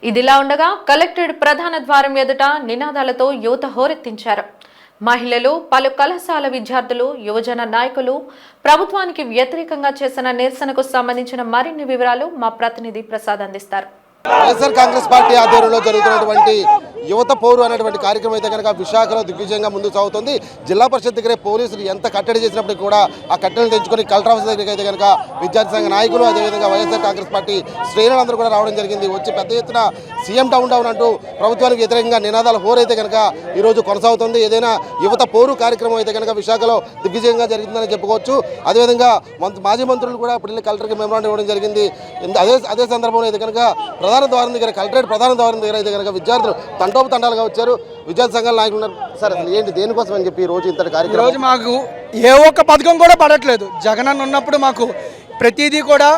ఇదిలా ఉండగా కలెక్టరేట్ ప్రధాన ద్వారం ఎదుట నినాదాలతో యువత హోరెత్తించారు. మహిళలు, పలు కళాశాల విద్యార్థులు, యువజన నాయకులు ప్రభుత్వానికి వ్యతిరేకంగా చేసిన నిరసనకు సంబంధించిన మరిన్ని వివరాలు మా ప్రతినిధి ప్రసాద్ అందిస్తారు. వైఎస్ఆర్ కాంగ్రెస్ పార్టీ ఆధ్వర్యంలో జరుగుతున్నటువంటి యువత పౌరు అనేటువంటి కార్యక్రమం అయితే కనుక విశాఖలో దిగ్విజయంగా ముందుకు సాగుతుంది. జిల్లా పరిషత్ దగ్గరే పోలీసులు ఎంత కట్టడి చేసినప్పటికీ కూడా ఆ కట్టడిని తెచ్చుకొని కలెక్టర్ ఆఫీస్ దగ్గరికి అయితే కనుక విద్యార్థి సంఘ నాయకులు, అదేవిధంగా వైఎస్ఆర్ కాంగ్రెస్ పార్టీ శ్రేణులందరూ కూడా రావడం జరిగింది. వచ్చి పెద్ద ఎత్తున సీఎం డౌన్ డౌన్ అంటూ ప్రభుత్వానికి వ్యతిరేకంగా నినాదాల హోరైతే కనుక ఈరోజు కొనసాగుతుంది. ఏదైనా యువత పౌరు కార్యక్రమం అయితే కనుక విశాఖలో దిగ్విజయంగా జరిగిందని చెప్పుకోవచ్చు. అదేవిధంగా మాజీ మంత్రులు కూడా ఇప్పుడు కలెక్టర్కి మెమోరాండం ఇవ్వడం జరిగింది. అదే సందర్భంలో అయితే కనుక ప్రధాన ద్వారం దగ్గర, కలెక్టరేట్ ప్రధాన ద్వారం దగ్గర అయితే కనుక విద్యార్థులు తండోపతండాలుగా వచ్చారు. విద్యార్థి సంఘాల నాయకులు ఉన్నారు. సార్, అసలు ఏంటి, దేనికోసం అని చెప్పి ఈ రోజు ఇంతటి కార్యక్రమం? ఈరోజు మాకు ఏ ఒక్క పథకం కూడా పడట్లేదు. జగనన్న ఉన్నప్పుడు మాకు ప్రతిదీ కూడా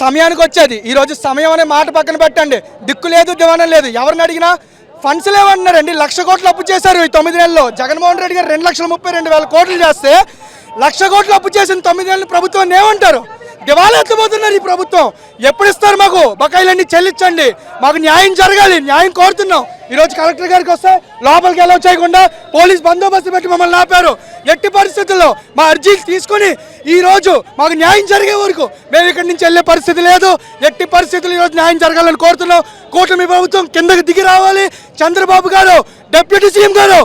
సమయానికి వచ్చేది. ఈరోజు సమయం అనే మాట పక్కన పెట్టండి, దిక్కు లేదు, దివాణం లేదు. ఎవరిని అడిగినా ఫండ్స్ లేవన్నారండి. 1,00,000 కోట్లు అప్పు చేశారు ఈ 9 నెలల్లో. జగన్మోహన్ రెడ్డి గారు 2,32,000 కోట్లు చేస్తే 1,00,000 కోట్లు అప్పు చేసిన 9 నెలలు ప్రభుత్వాన్ని ఏమంటారు? దివాళా ఎత్తబోతున్నారు ఈ ప్రభుత్వం. ఎప్పుడు ఇస్తారు? మాకు బకాయిలన్నీ చెల్లించండి, మాకు న్యాయం జరగాలి, న్యాయం కోరుతున్నాం. ఈరోజు కలెక్టర్ గారికి వస్తే లోపలికి అలౌ చేయకుండా పోలీస్ బందోబస్తు పెట్టి మమ్మల్ని ఆపారు. ఎట్టి పరిస్థితుల్లో మా అర్జీలు తీసుకుని ఈరోజు మాకు న్యాయం జరిగే వరకు మేము ఇక్కడి నుంచి వెళ్ళే పరిస్థితి లేదు. ఎట్టి పరిస్థితులు ఈరోజు న్యాయం జరగాలని కోరుతున్నాం. కూటమి ప్రభుత్వం కిందకి దిగి రావాలి. చంద్రబాబు గారు, డిప్యూటీ సీఎం గారు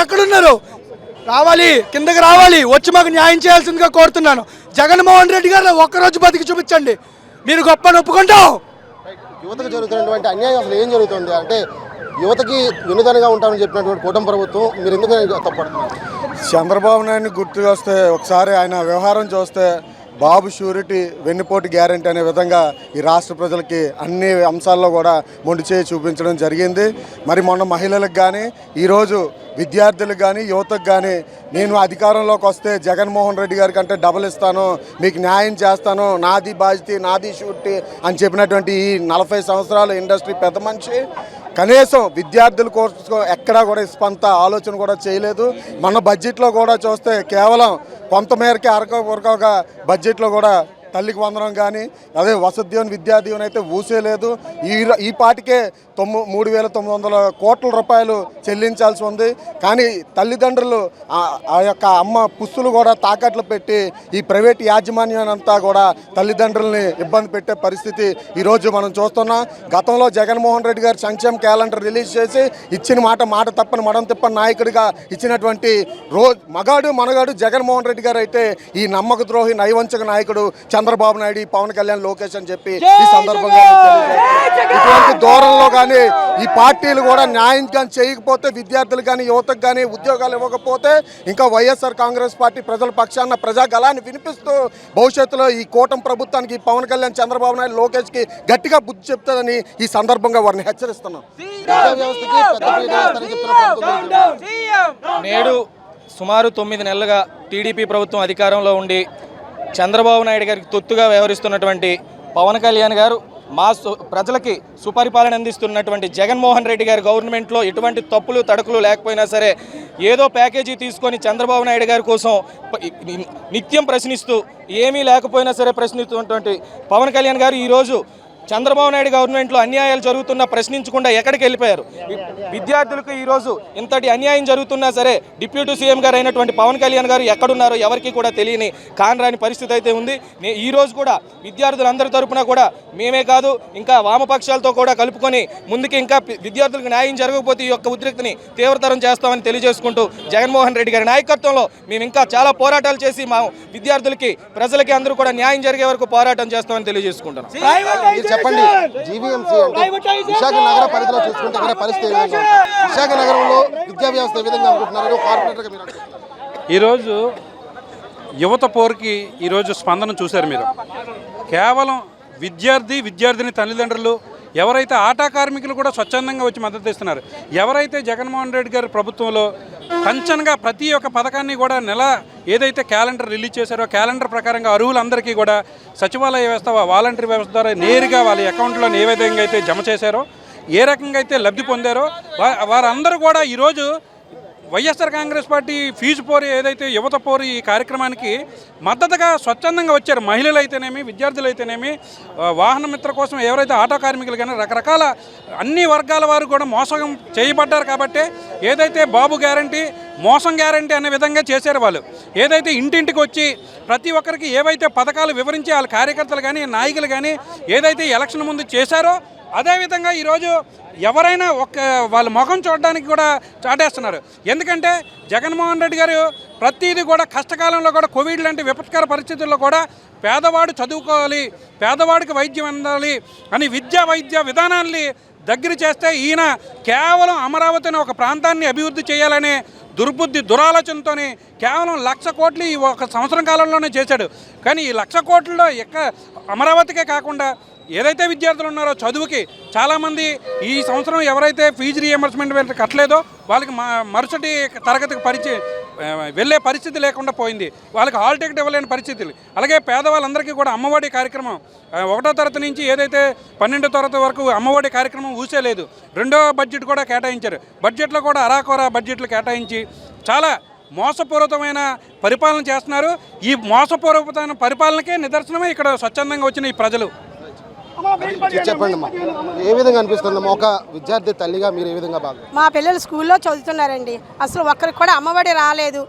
ఎక్కడున్నారు? రావాలి, కిందకి రావాలి, వచ్చి మాకు న్యాయం చేయాల్సిందిగా కోరుతున్నాను. జగన్మోహన్ రెడ్డి గారు ఒక్కరోజు బతికి చూపించండి, మీరు గొప్ప ఒప్పుకుంటాం. యువతకు జరుగుతున్నటువంటి అన్యాయం అసలు ఏం జరుగుతుంది అంటే, యువతకి వెనుదనగా ఉంటామని చెప్పినటువంటి కూటమి ప్రభుత్వం మీరు ఎందుకు తప్పడుతున్నారు? చంద్రబాబు నాయుడిని గుర్తుకు వస్తే ఒకసారి ఆయన వ్యవహారం చూస్తే బాబు షూరిటీ వెన్నుపోటు గ్యారెంటీ అనే విధంగా ఈ రాష్ట్ర ప్రజలకి అన్ని అంశాల్లో కూడా మొండి చేయి చూపించడం జరిగింది. మరి మొన్న మహిళలకు కానీ, ఈరోజు విద్యార్థులకు కానీ, యువతకు కానీ నేను అధికారంలోకి వస్తే జగన్మోహన్ రెడ్డి గారి కంటే డబుల్ ఇస్తాను, మీకు న్యాయం చేస్తాను, నాది బాధ్యత, నాది షూరిటీ అని చెప్పినటువంటి ఈ 40 సంవత్సరాల ఇండస్ట్రీ పెద్ద మనిషి కనీసం విద్యార్థుల కోసం ఎక్కడా కూడా స్పంత ఆలోచన కూడా చేయలేదు. మన బడ్జెట్లో కూడా చూస్తే కేవలం కొంతమేరకే అరకొరకగా బడ్జెట్లో కూడా తల్లికి వందనం కానీ, అదే వసతి దీవెన, విద్యా దీవెన అయితే ఊసేలేదు. ఈ పాటికే 3,900 కోట్ల రూపాయలు చెల్లించాల్సి ఉంది. కానీ తల్లిదండ్రులు ఆ యొక్క అమ్మ పుస్తులు కూడా తాకట్లు పెట్టి ఈ ప్రైవేట్ యాజమాన్యాన్ని అంతా కూడా తల్లిదండ్రుల్ని ఇబ్బంది పెట్టే పరిస్థితి ఈరోజు మనం చూస్తున్నాం. గతంలో జగన్మోహన్ రెడ్డి గారు సంక్షేమ క్యాలెండర్ రిలీజ్ చేసి ఇచ్చిన మాట తప్పని మడం తిప్పని నాయకుడిగా ఇచ్చినటువంటి మగాడు మనగాడు జగన్మోహన్ రెడ్డి గారు అయితే ఈ నమ్మక ద్రోహి, నైవంచక నాయకుడు చంద్రబాబు నాయుడు, పవన్ కళ్యాణ్, లోకేష్ అని చెప్పి ఈ సందర్భంగా ఇటువంటి ధోరణిలో కానీ ఈ పార్టీలు కూడా న్యాయం కానీ చేయకపోతే, విద్యార్థులు కానీ, యువతకు కానీ ఉద్యోగాలు ఇవ్వకపోతే ఇంకా వైఎస్ఆర్ కాంగ్రెస్ పార్టీ ప్రజల పక్షాన ప్రజాగలాన్ని వినిపిస్తూ భవిష్యత్తులో ఈ కూటమి ప్రభుత్వానికి పవన్ కళ్యాణ్, చంద్రబాబు నాయుడు, లోకేష్కి గట్టిగా బుద్ధి చెప్తారని ఈ సందర్భంగా వారిని హెచ్చరిస్తున్నాం. నేడు సుమారు 9 నెలలుగా టీడీపీ ప్రభుత్వం అధికారంలో ఉండి చంద్రబాబు నాయుడు గారికి తొత్తుగా వ్యవహరిస్తున్నటువంటి పవన్ కళ్యాణ్ గారు, మా ప్రజలకి సుపరిపాలన అందిస్తున్నటువంటి జగన్మోహన్ రెడ్డి గారి గవర్నమెంట్లో ఎటువంటి తప్పులు తడకలు లేకపోయినా సరే ఏదో ప్యాకేజీ తీసుకొని చంద్రబాబు నాయుడు గారి కోసం నిత్యం ప్రశ్నిస్తూ, ఏమీ లేకపోయినా సరే ప్రశ్నిస్తున్నటువంటి పవన్ కళ్యాణ్ గారు ఈరోజు చంద్రబాబు నాయుడు గవర్నమెంట్లో అన్యాయాలు జరుగుతున్నా ప్రశ్నించకుండా ఎక్కడికి వెళ్ళిపోయారు? విద్యార్థులకు ఈరోజు ఇంతటి అన్యాయం జరుగుతున్నా సరే డిప్యూటీ సీఎం గారు అయినటువంటి పవన్ కళ్యాణ్ గారు ఎక్కడున్నారో ఎవరికి కూడా తెలియని కానరాని పరిస్థితి అయితే ఉంది. ఈరోజు కూడా విద్యార్థులందరి తరపున కూడా మేమే కాదు, ఇంకా వామపక్షాలతో కూడా కలుపుకొని ముందుకి ఇంకా విద్యార్థులకు న్యాయం జరగకపోతే ఈ యొక్క ఉద్రిక్తిని తీవ్రతరం చేస్తామని తెలియజేసుకుంటూ, జగన్మోహన్ రెడ్డి గారి నాయకత్వంలో మేము ఇంకా చాలా పోరాటాలు చేసి మా విద్యార్థులకి, ప్రజలకి అందరూ కూడా న్యాయం జరిగే వరకు పోరాటం చేస్తామని తెలియజేసుకుంటున్నాం. చెప్పండి, జీవీఎంసీ అంటే విశాఖ నగర పరిధిలో చూసుకుంటే ఇక్కడ పరిస్థితి ఏ విధంగా, విశాఖ నగరంలో విద్యా వ్యవస్థ ఏ విధంగా అనుకుంటున్నారు కార్పొరేటర్గా మీరు? ఈరోజు యువత పోరుకి ఈరోజు స్పందన చూశారు మీరు. కేవలం విద్యార్థిని తల్లిదండ్రులు ఎవరైతే ఆటా కార్మికులు కూడా స్వచ్ఛందంగా వచ్చి మద్దతు ఇస్తున్నారు. ఎవరైతే జగన్మోహన్ రెడ్డి గారి ప్రభుత్వంలో కంచన్గా ప్రతి ఒక్క పథకాన్ని కూడా నెల ఏదైతే క్యాలెండర్ రిలీజ్ చేశారో క్యాలెండర్ ప్రకారంగా అర్హులందరికీ కూడా సచివాలయ వ్యవస్థ, వాలంటరీ వ్యవస్థ ద్వారా నేరుగా వాళ్ళ అకౌంట్లో ఏ విధంగా అయితే జమ చేశారో, ఏ రకంగా అయితే లబ్ధి పొందారో వారందరూ కూడా ఈరోజు వైఎస్ఆర్ కాంగ్రెస్ పార్టీ ఫీజు పోరు ఏదైతే యువత పోరు ఈ కార్యక్రమానికి మద్దతుగా స్వచ్ఛందంగా వచ్చారు. మహిళలు అయితేనేమి, విద్యార్థులు అయితేనేమి, వాహన మిత్ర కోసం ఎవరైతే ఆటో కార్మికులు కానీ రకరకాల అన్ని వర్గాల వారు కూడా మోసం చేయబడ్డారు. కాబట్టి ఏదైతే బాబు గ్యారంటీ, మోసం గ్యారంటీ అనే విధంగా చేశారు వాళ్ళు. ఏదైతే ఇంటింటికి వచ్చి ప్రతి ఒక్కరికి ఏవైతే పథకాలు వివరించి వాళ్ళ కార్యకర్తలు కానీ నాయకులు కానీ ఏదైతే ఎలక్షన్ ముందు చేశారో అదేవిధంగా ఈరోజు ఎవరైనా వాళ్ళ ముఖం చూడడానికి కూడా చాటేస్తున్నారు. ఎందుకంటే జగన్మోహన్ రెడ్డి గారు ప్రతిదీ కూడా కష్టకాలంలో కూడా కోవిడ్ లాంటి విపత్కర పరిస్థితుల్లో కూడా పేదవాడు చదువుకోవాలి, పేదవాడికి వైద్యం అందాలి అని వైద్య విధానాన్ని దగ్గర చేస్తే ఈయన కేవలం అమరావతిని ఒక ప్రాంతాన్ని అభివృద్ధి చేయాలనే దుర్బుద్ధి దురాలోచనతో కేవలం 1,00,000 కోట్లు ఈ ఒక సంవత్సరం కాలంలోనే చేశాడు. కానీ ఈ 1,00,000 కోట్లలో అమరావతికే కాకుండా ఏదైతే విద్యార్థులు ఉన్నారో చదువుకి చాలామంది ఈ సంవత్సరం ఎవరైతే ఫీజు రీఎంబర్స్మెంట్ కట్టలేదో వాళ్ళకి మరుసటి తరగతికి వెళ్ళే పరిస్థితి లేకుండా పోయింది. వాళ్ళకి హాల్ టికెట్ ఇవ్వలేని పరిస్థితులు. అలాగే పేదవాళ్ళందరికీ కూడా అమ్మఒడి కార్యక్రమం 1వ తరగతి నుంచి ఏదైతే 12వ తరగతి వరకు అమ్మఒడి కార్యక్రమం ఊసేలేదు. 2వ బడ్జెట్ కూడా కేటాయించారు. బడ్జెట్లో కూడా అరాకొర బడ్జెట్లు కేటాయించి చాలా మోసపూరితమైన పరిపాలన చేస్తున్నారు. ఈ మోసపూరితమైన పరిపాలనకే నిదర్శనమే ఇక్కడ స్వచ్ఛందంగా వచ్చిన ఈ ప్రజలు. చెప్పండి అమ్మా, ఏ విధంగా అనిపిస్తుందమ్మా ఒక విద్యార్థి తల్లిగా మీరు ఏ విధంగా బాగా? మా పిల్లలు స్కూల్లో చదువుతున్నారండి. అసలు ఒక్కరికి కూడా అమ్మఒడి రాలేదు.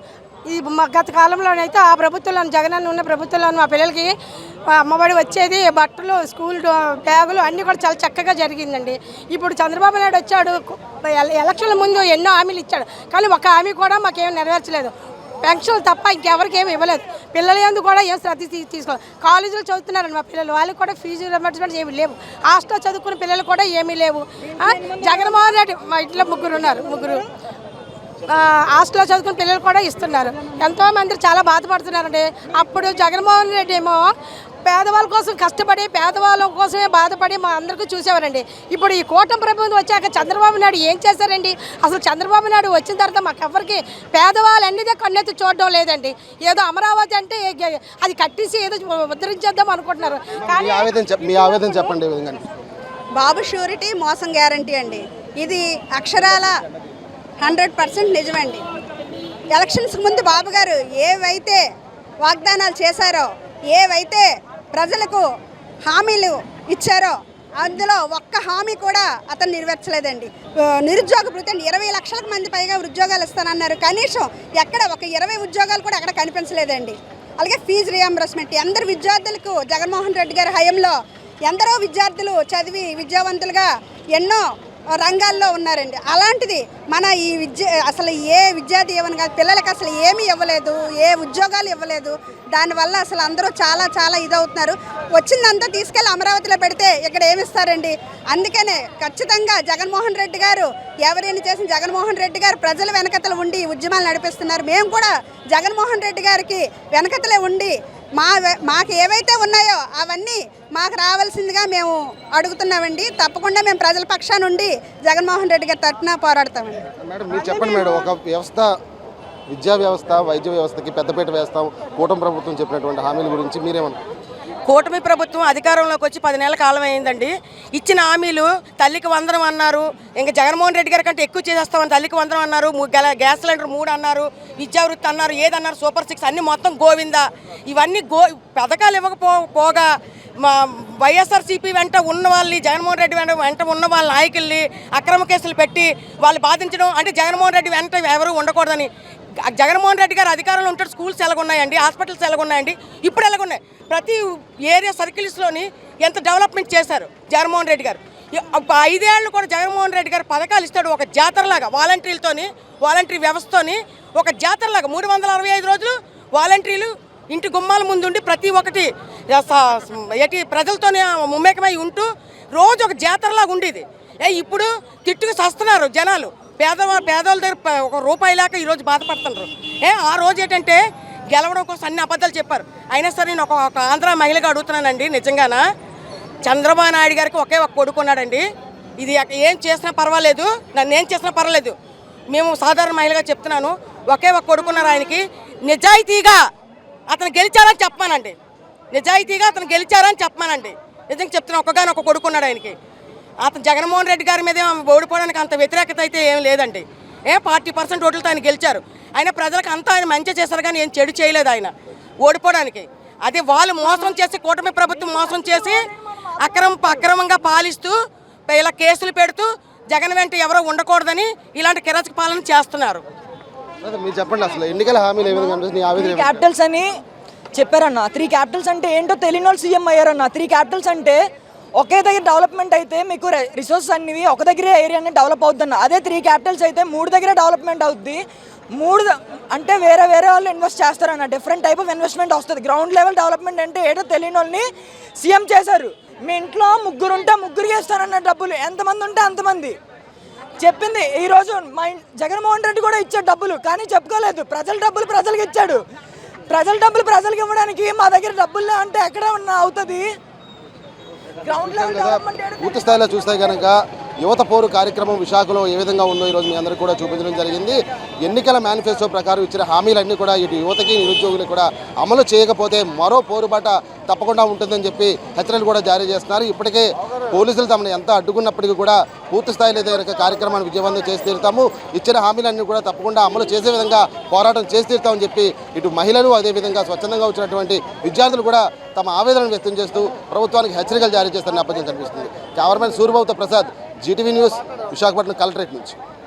ఈ గత కాలంలోనైతే ఆ ప్రభుత్వంలో జగనన్న ఉన్న ప్రభుత్వంలో మా పిల్లలకి అమ్మఒడి వచ్చేది, బట్టలు, స్కూల్ బ్యాగులు అన్నీ కూడా చాలా చక్కగా జరిగిందండి. ఇప్పుడు చంద్రబాబు నాయుడు వచ్చాడు, ఎలక్షన్ల ముందు ఎన్నో హామీలు ఇచ్చాడు, కానీ ఒక హామీ కూడా మాకేం నెరవేర్చలేదు. పెన్షన్లు తప్ప ఇంకెవరికి ఏమి ఇవ్వలేదు. పిల్లల ఎందుకు కూడా ఏం శ్రద్ధ తీసుకోవాలి. కాలేజీలో చదువుతున్నారండి మా పిల్లలు, వాళ్ళకి కూడా ఫీజు రియంబర్స్మెంట్ ఏమి లేవు. హాస్టల్లో చదువుకున్న పిల్లలు కూడా ఏమీ లేవు. జగన్మోహన్ రెడ్డి మా ఇంట్లో ముగ్గురు హాస్టల్లో చదువుకున్న పిల్లలు కూడా ఇస్తున్నారు. ఎంతోమంది చాలా బాధపడుతున్నారండి. అప్పుడు జగన్మోహన్ రెడ్డి ఏమో పేదవాళ్ళ కోసం కష్టపడి పేదవాళ్ళ కోసమే బాధపడి మా అందరికీ చూసేవారండి. ఇప్పుడు ఈ కూటమి ప్రభుత్వం వచ్చాక చంద్రబాబు నాయుడు ఏం చేశారండి? అసలు చంద్రబాబు నాయుడు వచ్చిన తర్వాత మాకెవరికి పేదవాళ్ళు అన్నిదే కన్నెత్తి చూడడం లేదండి. ఏదో అమరావతి అంటే అది కట్టేసి ఏదో ఉద్ధరించేద్దాం అనుకుంటున్నారు. మీ ఆవేదన చెప్పండి. బాబు షూరిటీ, మోసం గ్యారంటీ అండి. ఇది అక్షరాల 100% నిజమండి. ఎలక్షన్స్ ముందు బాబు గారు ఏవైతే వాగ్దానాలు చేశారో, ఏవైతే ప్రజలకు హామీలు ఇచ్చారో అందులో ఒక్క హామీ కూడా అతను నెరవేర్చలేదండి. నిరుద్యోగ భృతి 20 లక్షల మంది పైగా ఉద్యోగాలు ఇస్తానన్నారు. కనీసం ఎక్కడ ఒక 20 ఉద్యోగాలు కూడా అక్కడ కనిపించలేదండి. అలాగే ఫీజు రియంబర్స్మెంట్ అందరు విద్యార్థులకు జగన్మోహన్ రెడ్డి గారి హయాంలో ఎందరో విద్యార్థులు చదివి విద్యావంతులుగా ఎన్నో రంగాల్లో ఉన్నారండి. అలాంటిది మన ఈ అసలు ఏ విద్యార్థి ఇవ్వను కాదు, పిల్లలకి అసలు ఏమీ ఇవ్వలేదు, ఏ ఉద్యోగాలు ఇవ్వలేదు. దానివల్ల అసలు అందరూ చాలా ఇదవుతున్నారు. వచ్చిందంతా తీసుకెళ్ళి అమరావతిలో పెడితే ఇక్కడ ఏమిస్తారండి? అందుకనే ఖచ్చితంగా జగన్మోహన్ రెడ్డి గారు ఎవరైనా చేసిన జగన్మోహన్ రెడ్డి గారు ప్రజల వెనకతలు ఉండి ఉద్యమాలు నడిపిస్తున్నారు. మేము కూడా జగన్మోహన్ రెడ్డి గారికి వెనకతలే ఉండి మాకు ఏవైతే ఉన్నాయో అవన్నీ మాకు రావాల్సిందిగా మేము అడుగుతున్నామండి. తప్పకుండా మేము ప్రజల పక్షాన ఉండి జగన్మోహన్ రెడ్డి గారి తరఫున పోరాడతామండి. మేడం మీరు చెప్పండి మేడం, ఒక వ్యవస్థ, విద్యా వ్యవస్థ, వైద్య వ్యవస్థకి పెద్దపీట వేస్తాం కూటమి ప్రభుత్వం చెప్పినటువంటి హామీల గురించి మీరేమన్నారు? కూటమి ప్రభుత్వం అధికారంలోకి వచ్చి 10 నెలల కాలం అయిందండి. ఇచ్చిన హామీలు తల్లికి వందనం అన్నారు, ఇంకా జగన్మోహన్ రెడ్డి గారి కంటే ఎక్కువ చేసేస్తామని తల్లికి వందనం అన్నారు, గ్యాస్ సిలిండర్ 3 అన్నారు, విద్యావృత్తి అన్నారు, ఏదన్నారు, సూపర్ 6 అన్నీ మొత్తం గోవిందా. ఇవన్నీ పథకాలు ఇవ్వకపోగా మా వైఎస్ఆర్సీపీ వెంట ఉన్న వాళ్ళని, జగన్మోహన్ రెడ్డి వెంట ఉన్న వాళ్ళ నాయకుల్ని అక్రమ కేసులు పెట్టి వాళ్ళు బాధించడం, అంటే జగన్మోహన్ రెడ్డి వెంట ఎవరు ఉండకూడదని. జగన్మోహన్ రెడ్డి గారు అధికారంలో ఉంటారు, స్కూల్స్ ఎలాగున్నాయండి, హాస్పిటల్స్ ఎలాగున్నాయండి, ఇప్పుడు ఎలాగున్నాయి. ప్రతి ఏరియా సర్కిల్స్లోని ఎంత డెవలప్మెంట్ చేశారు జగన్మోహన్ రెడ్డి గారు. 5 ఏళ్ళు కూడా జగన్మోహన్ రెడ్డి గారు పథకాలు ఇస్తాడు, ఒక జాతరలాగా వాలంటరీ వ్యవస్థతోని ఒక జాతరలాగా 365 రోజులు వాలంటీర్లు ఇంటి గుమ్మాల ముందుండి ప్రతి ఒక్కటి ప్రజలతోనే మమేకమై ఉంటూ రోజు ఒక జాతరలాగా ఉండేది. ఇప్పుడు తిట్టుకు సస్తున్నారు జనాలు. పేదవాళ్ళ దగ్గర ఒక రూపాయి లేక ఈరోజు బాధపడుతున్నారు. ఆ రోజు ఏంటంటే గెలవడం కోసం అన్ని అబద్ధాలు చెప్పారు. అయినా సరే నేను ఒక ఆంధ్ర మహిళగా అడుగుతున్నానండి, నిజంగానా చంద్రబాబు నాయుడు గారికి ఒకే ఒక కొడుకున్నాడండి. ఇది ఏం చేసినా పర్వాలేదు, నన్ను ఏం చేసినా పర్వాలేదు, మేము సాధారణ మహిళగా చెప్తున్నాను, ఒకే ఒక కొడుకున్నారు ఆయనకి. నిజాయితీగా అతను గెలిచారని చెప్పమానండి, నిజంగా చెప్తున్నా. ఒక్కగానొక కొడుకున్నాడు ఆయనకి. అతను జగన్మోహన్ రెడ్డి గారి మీద ఓడిపోవడానికి అంత వ్యతిరేకత అయితే ఏం లేదండి. 40% ఓట్లతో ఆయన గెలిచారు. ఆయన ప్రజలకు అంతా ఆయన మంచి చేశారు కానీ ఏం చెడు చేయలేదు ఆయన ఓడిపోవడానికి. అదే వాళ్ళు మోసం చేసి, కూటమి ప్రభుత్వం మోసం చేసి అక్రమంగా పాలిస్తూ ఇలా కేసులు పెడుతూ జగన్ వెంట ఎవరో ఉండకూడదని ఇలాంటి కిరాచక పాలన చేస్తున్నారు. మీరు చెప్పండి, అసలు ఎన్నికల హామీలు ఏ విధంగా అనిపిస్తుంది? ఆవేదన క్యాపిటల్స్ అని చెప్పారన్న. 3 క్యాపిటల్స్ అంటే ఏంటో తెలియని వాళ్ళు సీఎం అయ్యారన్న. 3 క్యాపిటల్స్ అంటే ఒకే దగ్గర డెవలప్మెంట్ అయితే మీకు రిసోర్సెస్ అన్నివి ఒక దగ్గరే ఏరియానే డెవలప్ అవుతుందన్న. అదే 3 క్యాపిటల్స్ అయితే 3 దగ్గరే డెవలప్మెంట్ అవుద్ది. 3 అంటే వేరే వాళ్ళు ఇన్వెస్ట్ చేస్తారన్న. డిఫరెంట్ టైప్ ఆఫ్ ఇన్వెస్ట్మెంట్ వస్తుంది. గ్రౌండ్ లెవెల్ డెవలప్మెంట్ అంటే ఏంటో తెలియని వాళ్ళని సీఎం చేశారు. మీ ఇంట్లో 3 ఉంటే 3కి ఇస్తారన్న డబ్బులు, ఎంతమంది ఉంటే అంతమంది చెప్పింది. ఈరోజు జగన్మోహన్ రెడ్డి కూడా ఇచ్చాడు డబ్బులు, కానీ చెప్పుకోలేదు. ప్రజల డబ్బులు ప్రజలకు ఇచ్చాడు. ప్రజల డబ్బులు ప్రజలకు ఇవ్వడానికి మా దగ్గర డబ్బులు అంటే ఎక్కడ అవుతుంది? గ్రౌండ్ లెవెల్ డెవలప్మెంట్ పూర్తి స్థాయిలో చూస్తే కనుక యువత పోరు కార్యక్రమం విశాఖలో ఏ విధంగా ఉందో ఈరోజు మీ అందరికీ కూడా చూపించడం జరిగింది. ఎన్నికల మేనిఫెస్టో ప్రకారం ఇచ్చిన హామీలన్నీ కూడా ఇటు యువతకి నిరుద్యోగులకు కూడా అమలు చేయకపోతే మరో పోరుబాట తప్పకుండా ఉంటుందని చెప్పి హెచ్చరికలు కూడా జారీ చేస్తున్నారు. ఇప్పటికే పోలీసులు తమను ఎంత అడ్డుకున్నప్పటికీ కూడా పూర్తి స్థాయిలో ఏదైనా కార్యక్రమాన్ని విజయవంతం చేసి తీరుతాము, ఇచ్చిన హామీలన్నీ కూడా తప్పకుండా అమలు చేసే విధంగా పోరాటం చేసి తీరుతామని చెప్పి ఇటు మహిళలు, అదేవిధంగా స్వచ్ఛందంగా వచ్చినటువంటి విద్యార్థులు కూడా తమ ఆవేదనను వ్యక్తం చేస్తూ ప్రభుత్వానికి హెచ్చరికలు జారీ చేస్తున్న నేపథ్యం కనిపిస్తుంది. కెమెరామెన్ సూర్యబాబుతో ప్రసాద్, జీటీవీ న్యూస్, విశాఖపట్నం కలెక్టరేట్ నుంచి.